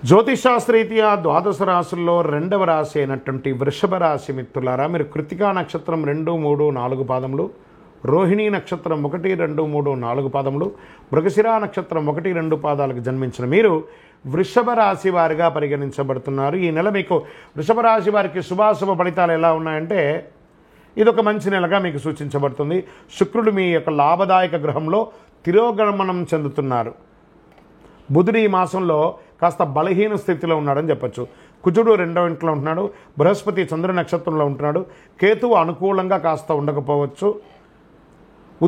జ్యోతిషాస్త్రరీత్యా ద్వాదశ రాశుల్లో రెండవ రాశి అయినటువంటి వృషభ రాశి మిత్రులారా, మీరు కృతికా నక్షత్రం 2, 3, 4 పాదములు, రోహిణీ నక్షత్రం 1, 2, 3, 4 పాదములు, మృగశిర నక్షత్రం 1, 2 పాదాలకు జన్మించిన మీరు వృషభ రాశి వారిగా పరిగణించబడుతున్నారు. ఈ నెల మీకు వృషభ రాశి వారికి శుభాశుభ ఫలితాలు ఎలా ఉన్నాయంటే, ఇదొక మంచి నెలగా మీకు సూచించబడుతుంది. శుక్రుడు మీ యొక్క లాభదాయక గ్రహంలో తిరోగమనం చెందుతున్నారు. బుధుడు ఈ మాసంలో కాస్త బలహీన స్థితిలో ఉన్నాడని చెప్పచ్చు. కుజుడు 2వ ఇంట్లో ఉంటున్నాడు. బృహస్పతి చంద్ర నక్షత్రంలో ఉంటున్నాడు. కేతువు అనుకూలంగా కాస్త ఉండకపోవచ్చు.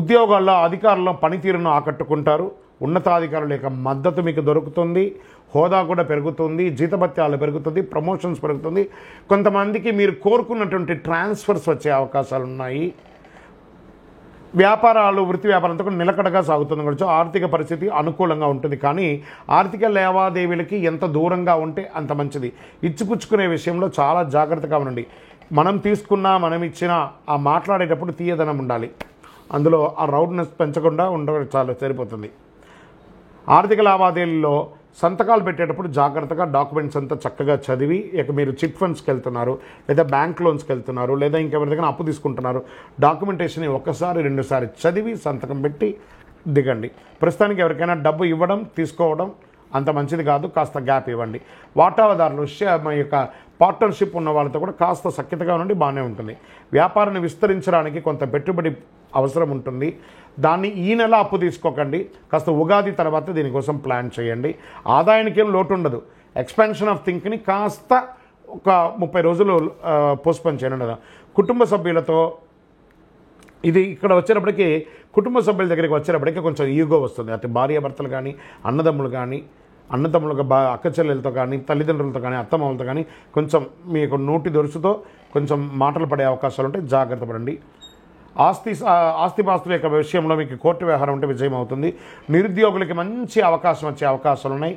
ఉద్యోగాల్లో అధికారుల పనితీరును ఆకట్టుకుంటారు. ఉన్నతాధికారుల యొక్క మద్దతు మీకు దొరుకుతుంది. హోదా కూడా పెరుగుతుంది. జీతభత్యాలు పెరుగుతుంది. ప్రమోషన్స్ పెరుగుతుంది. కొంతమందికి మీరు కోరుకున్నటువంటి ట్రాన్స్ఫర్స్ వచ్చే అవకాశాలు ఉన్నాయి. వ్యాపారాలు, వృత్తి వ్యాపారంతో కూడా నిలకడగా సాగుతుంది కూడా. ఆర్థిక పరిస్థితి అనుకూలంగా ఉంటుంది. కానీ ఆర్థిక లావాదేవీలకి ఎంత దూరంగా ఉంటే అంత మంచిది. ఇచ్చిపుచ్చుకునే విషయంలో చాలా జాగ్రత్తగా ఉండండి. మనం తీసుకున్నా మనం ఇచ్చినా ఆ మాట్లాడేటప్పుడు తీయదనం ఉండాలి. అందులో ఆ రౌడ్నెస్ పెంచకుండా ఉండడం చాలా సరిపోతుంది. ఆర్థిక లావాదేవీల్లో సంతకాలు పెట్టేటప్పుడు జాగ్రత్తగా డాక్యుమెంట్స్ అంతా చక్కగా చదివి, ఇక మీరు చిట్ ఫండ్స్కి వెళ్తున్నారు, లేదా బ్యాంక్ లోన్స్కి వెళ్తున్నారు, లేదా ఇంకెవరి దగ్గర అప్పు తీసుకుంటున్నారు, డాక్యుమెంటేషన్ ఒకసారి 2 సార్లు చదివి సంతకం పెట్టి దిగండి. ప్రస్తుతానికి ఎవరికైనా డబ్బు ఇవ్వడం తీసుకోవడం అంత మంచిది కాదు. కాస్త గ్యాప్ ఇవ్వండి. వాటాదారులు మా యొక్క పార్ట్నర్షిప్ ఉన్న వాళ్ళతో కూడా కాస్త సఖ్యతగా ఉండి బాగానే ఉంటుంది. వ్యాపారాన్ని విస్తరించడానికి కొంత పెట్టుబడి అవసరం ఉంటుంది. దాన్ని ఈ నెల అప్పు తీసుకోకండి. కాస్త ఉగాది తర్వాత దీనికోసం ప్లాన్ చేయండి. ఆదాయానికి ఏం లోటు ఉండదు. ఎక్స్పాన్షన్ ఆఫ్ థింక్ని కాస్త ఒక 30 రోజులు పోస్ట్పోన్ చేయండి. కుటుంబ సభ్యులతో ఇది ఇక్కడ వచ్చేటప్పటికి కుటుంబ సభ్యుల దగ్గరికి వచ్చేటప్పటికి కొంచెం ఈగో వస్తుంది. అటు భార్యాభర్తలు కానీ, అన్నదమ్ములు కానీ, అన్నదమ్ములుగా అక్క చెల్లెలతో కానీ, తల్లిదండ్రులతో కానీ, అత్తమామలతో కానీ కొంచెం మీకు నోటి దొరుసుతో కొంచెం మాటలు పడే అవకాశాలు ఉంటాయి. జాగ్రత్త పడండి. ఆస్తిపాస్తుల యొక్క విషయంలో మీకు కోర్టు వ్యవహారం ఉంటే విజయం అవుతుంది. నిరుద్యోగులకి మంచి అవకాశం వచ్చే అవకాశాలు ఉన్నాయి.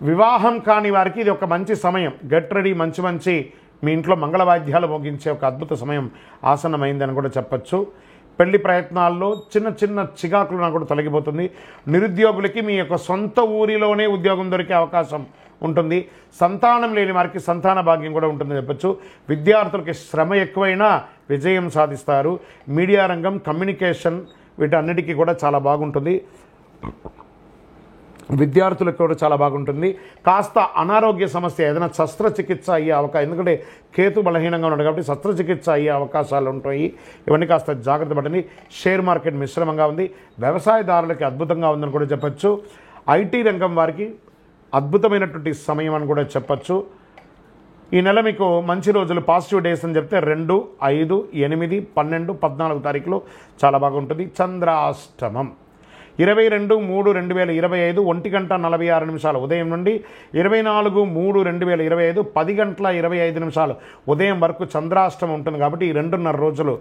వివాహం కాని వారికి ఇది ఒక మంచి సమయం. Get ready. మంచి మీ ఇంట్లో మంగళవాద్యాలు మోగించే ఒక అద్భుత సమయం ఆసన్నమైందని కూడా చెప్పచ్చు. పెళ్లి ప్రయత్నాల్లో చిన్న చికాకులు కూడా తొలగిపోతుంది. నిరుద్యోగులకి మీ యొక్క సొంత ఊరిలోనే ఉద్యోగం దొరికే అవకాశం ఉంటుంది. సంతానం లేని వారికి సంతాన భాగ్యం కూడా ఉంటుందని చెప్పచ్చు. విద్యార్థులకి శ్రమ ఎక్కువైనా విజయం సాధిస్తారు. మీడియా రంగం, కమ్యూనికేషన్ వీటన్నిటికీ కూడా చాలా బాగుంటుంది. విద్యార్థులకు కూడా చాలా బాగుంటుంది. కాస్త అనారోగ్య సమస్య ఏదైనా శస్త్రచికిత్స అయ్యే అవకాశం, ఎందుకంటే కేతు బలహీనంగా ఉన్నాడు కాబట్టి శస్త్రచికిత్స అయ్యే అవకాశాలు ఉంటాయి. ఇవన్నీ కాస్త జాగ్రత్త పడండి. షేర్ మార్కెట్ మిశ్రమంగా ఉంది. వ్యవసాయదారులకి అద్భుతంగా ఉందని కూడా చెప్పచ్చు. ఐటీ రంగం వారికి అద్భుతమైనటువంటి సమయం అని కూడా చెప్పచ్చు. ఈ నెల మీకు మంచి రోజులు, పాజిటివ్ డేస్ అని చెప్తే 2, 5, 8, 12, 14 తారీఖులో చాలా బాగుంటుంది. చంద్రాష్టమం 22/3/2025 1:46 ఉదయం నుండి 24/3/2025 10:25 ఉదయం వరకు చంద్రాష్టమం ఉంటుంది. కాబట్టి ఈ 2.5 రోజులు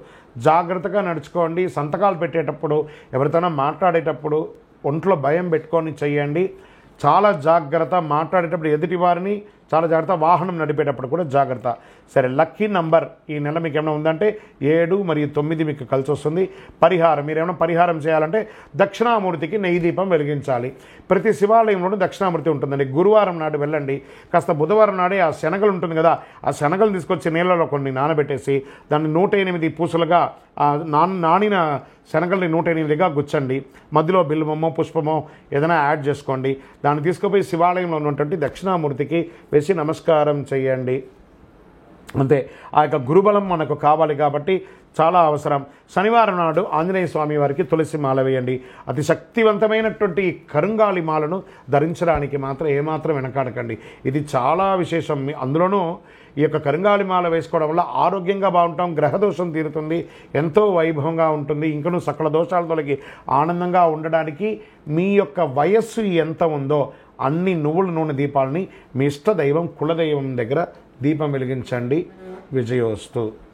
జాగ్రత్తగా నడుచుకోండి. సంతకాలు పెట్టేటప్పుడు, ఎవరితోనో మాట్లాడేటప్పుడు ఒంట్లో భయం పెట్టుకొని చెయ్యండి. చాలా జాగ్రత్త. మాట్లాడేటప్పుడు ఎదుటి వారిని చాలా జాగ్రత్త. వాహనం నడిపేటప్పుడు కూడా జాగ్రత్త. సరే, లక్కీ నంబర్ ఈ నెల మీకు ఏమైనా ఉందంటే 7 మరియు 9 మీకు కలిసి వస్తుంది. పరిహారం, మీరు ఏమైనా పరిహారం చేయాలంటే దక్షిణామూర్తికి నెయ్యి దీపం వెలిగించాలి. ప్రతి శివాలయంలోనూ దక్షిణామూర్తి ఉంటుందండి. గురువారం నాడు వెళ్ళండి. కాస్త బుధవారం నాడే ఆ శనగలు ఉంటుంది కదా, ఆ శనగలు తీసుకొచ్చి నీళ్ళలో కొన్ని నానబెట్టేసి దాన్ని 108 పూసలుగా నానిన శనగల్ని 108గా గుచ్చండి. మధ్యలో బిల్వమో పుష్పమో ఏదైనా యాడ్ చేసుకోండి. దాన్ని తీసుకుపోయి శివాలయంలో ఉన్నటువంటి దక్షిణామూర్తికి వేసి నమస్కారం చేయండి. అంతే. ఆ యొక్క గురుబలం మనకు కావాలి కాబట్టి చాలా అవసరం. శనివారం నాడు ఆంజనేయ స్వామి వారికి తులసి మాల వేయండి. అతి శక్తివంతమైనటువంటి కరుంగాలి మాలను ధరించడానికి మాత్రం ఏమాత్రం వెనకాడకండి. ఇది చాలా విశేషం. అందులోనూ ఈ యొక్క కరుంగాలి మాల వేసుకోవడం వల్ల ఆరోగ్యంగా బాగుంటాం. గ్రహదోషం తీరుతుంది. ఎంతో వైభవంగా ఉంటుంది. ఇంకనూ సకల దోషాల తొలగి ఆనందంగా ఉండడానికి మీ యొక్క వయస్సు ఎంత ఉందో అన్ని నువ్వుల నూనె దీపాలని మీ ఇష్ట దైవం, కులదైవం దగ్గర దీపం వెలిగించండి. విజయోస్తు.